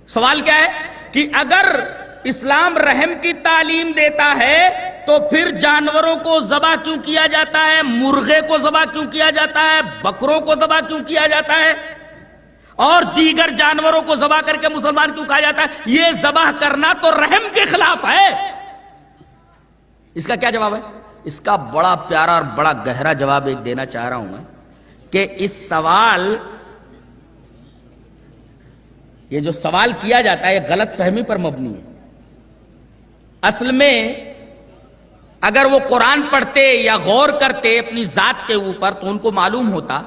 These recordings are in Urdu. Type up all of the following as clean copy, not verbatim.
سوال کیا ہے کہ اگر اسلام رحم کی تعلیم دیتا ہے تو پھر جانوروں کو ذبح کیوں کیا جاتا ہے؟ مرغے کو ذبح کیوں کیا جاتا ہے؟ بکروں کو ذبح کیوں کیا جاتا ہے؟ اور دیگر جانوروں کو ذبح کر کے مسلمان کیوں کہا جاتا ہے؟ یہ ذبح کرنا تو رحم کے خلاف ہے۔ اس کا کیا جواب ہے؟ اس کا بڑا پیارا اور بڑا گہرا جواب ایک دینا چاہ رہا ہوں میں کہ اس سوال، یہ جو سوال کیا جاتا ہے یہ غلط فہمی پر مبنی ہے۔ اصل میں اگر وہ قرآن پڑھتے یا غور کرتے اپنی ذات کے اوپر تو ان کو معلوم ہوتا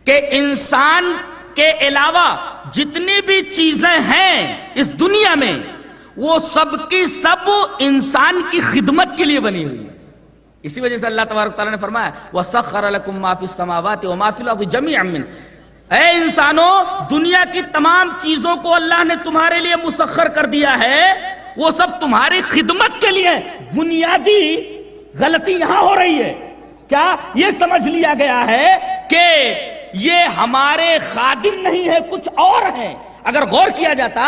کہ انسان کے علاوہ جتنی بھی چیزیں ہیں اس دنیا میں وہ سب کی سب انسان کی خدمت کے لیے بنی ہوئی ہے۔ اسی وجہ سے اللہ تبارک تعالیٰ نے فرمایا وَسَخَّرَ لَكُم مَّا فِي السَّمَاوَاتِ وَمَا فِي الْأَرْضِ جَمِيعًا مِّنْهُ، اے انسانوں دنیا کی تمام چیزوں کو اللہ نے تمہارے لیے مسخر کر دیا ہے، وہ سب تمہاری خدمت کے لیے۔ بنیادی غلطی یہاں ہو رہی ہے، کیا یہ سمجھ لیا گیا ہے کہ یہ ہمارے خادم نہیں ہے، کچھ اور ہیں۔ اگر غور کیا جاتا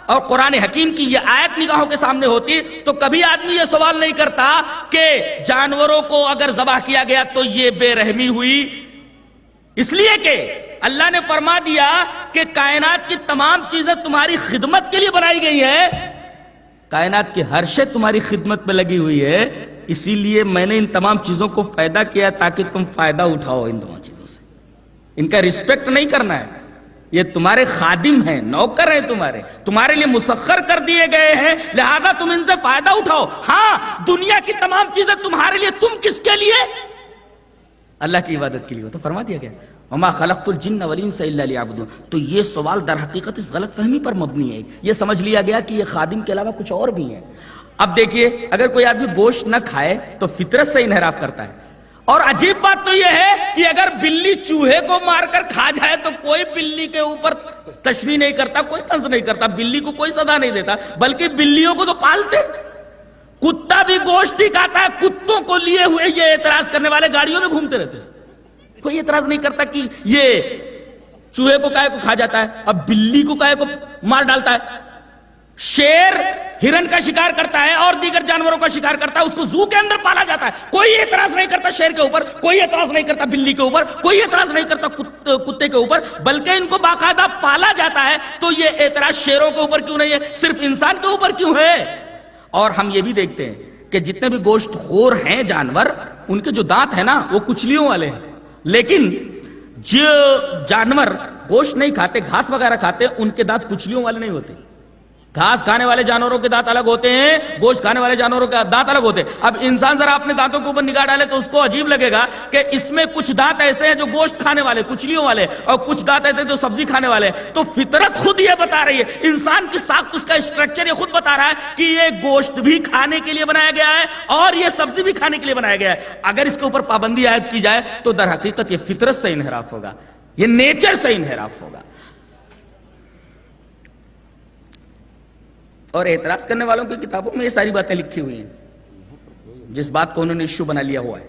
اور قرآن حکیم کی یہ آیت نگاہوں کے سامنے ہوتی تو کبھی آدمی یہ سوال نہیں کرتا کہ جانوروں کو اگر ذبح کیا گیا تو یہ بے رحمی ہوئی، اس لیے کہ اللہ نے فرما دیا کہ کائنات کی تمام چیزیں تمہاری خدمت کے لیے بنائی گئی ہے، کائنات کی ہر شے تمہاری خدمت میں لگی ہوئی ہے، اسی لیے میں نے ان تمام چیزوں کو پیدا کیا تاکہ تم فائدہ اٹھاؤ ان تمام چیزوں سے۔ ان کا رسپیکٹ نہیں کرنا ہے، یہ تمہارے خادم ہیں، نوکر ہیں، تمہارے لیے مسخر کر دیے گئے ہیں، لہذا تم ان سے فائدہ اٹھاؤ۔ ہاں دنیا کی تمام چیزیں تمہارے لیے، تم کس کے لیے؟ اللہ کی عبادت کے لیے، تو فرما دیا گیا وَمَا خَلَقْتُ الْجِنَّ وَالْإِنسَ إِلَّا لِيَعْبُدُونَ۔ تو یہ سوال در حقیقت اس غلط فہمی پر مبنی ہے، یہ سمجھ لیا گیا کہ یہ خادم کے علاوہ کچھ اور بھی ہیں۔ اب دیکھیے اگر کوئی آدمی گوشت نہ کھائے تو فطرت سے انحراف کرتا ہے، اور عجیب بات تو یہ ہے کہ اگر بلی چوہے کو مار کر کھا جائے تو کوئی بلی کے اوپر تشریح نہیں کرتا، کوئی طنز نہیں کرتا، بلی کو کوئی سزا نہیں دیتا، بلکہ بلیوں کو تو پالتے۔ کتا بھی گوشت ہی کھاتا ہے، کتوں کو لیے ہوئے یہ اعتراض کرنے والے گاڑیوں میں گھومتے رہتے ہیں، کوئی اعتراض نہیں کرتا کہ یہ چوہے کو کائے کو کھا جاتا ہے، اب بلی کو کائے کو مار ڈالتا ہے۔ شیر ہرن کا شکار کرتا ہے اور دیگر جانوروں کا شکار کرتا ہے، اس کو زو کے اندر پالا جاتا ہے، کوئی اعتراض نہیں کرتا شیر کے اوپر، کوئی اعتراض نہیں کرتا بلی کے اوپر، کوئی اعتراض نہیں کرتا کتے کے اوپر، بلکہ ان کو باقاعدہ پالا جاتا ہے۔ تو یہ اعتراض شیروں کے اوپر کیوں نہیں ہے، صرف انسان کے اوپر کیوں ہے؟ اور ہم یہ بھی دیکھتے ہیں کہ جتنے بھی گوشت خور ہیں جانور، ان کے جو دانت ہیں نا وہ کچلیوں والے ہیں، لیکن جو جانور گوشت نہیں کھاتے، گھاس وغیرہ کھاتے، ان کے دانت کچلیوں والے نہیں ہوتے۔ گھاس کھانے والے جانوروں کے دانت الگ ہوتے ہیں، گوشت کھانے والے جانوروں کے دانت الگ ہوتے ہیں۔ اب انسان ذرا اپنے دانتوں کے اوپر نگاہ ڈالے تو اس کو عجیب لگے گا کہ اس میں کچھ دانت ایسے ہیں جو گوشت کھانے والے، کچلیوں والے، اور کچھ دانت ایسے جو سبزی کھانے والے۔ تو فطرت خود یہ بتا رہی ہے، انسان کی ساخت، اس کا اسٹرکچر یہ خود بتا رہا ہے کہ یہ گوشت بھی کھانے کے لیے بنایا گیا ہے اور یہ سبزی بھی کھانے کے لیے بنایا گیا ہے۔ اگر اس کے اوپر پابندی عائد کی جائے تو در حقیقت یہ فطرت سے انحراف ہوگا، یہ نیچر سے انحراف ہوگا۔ اور اعتراض کرنے والوں کی کتابوں میں یہ ساری باتیں لکھی ہوئی ہیں، جس بات کو انہوں نے ایشو بنا لیا ہوا ہے۔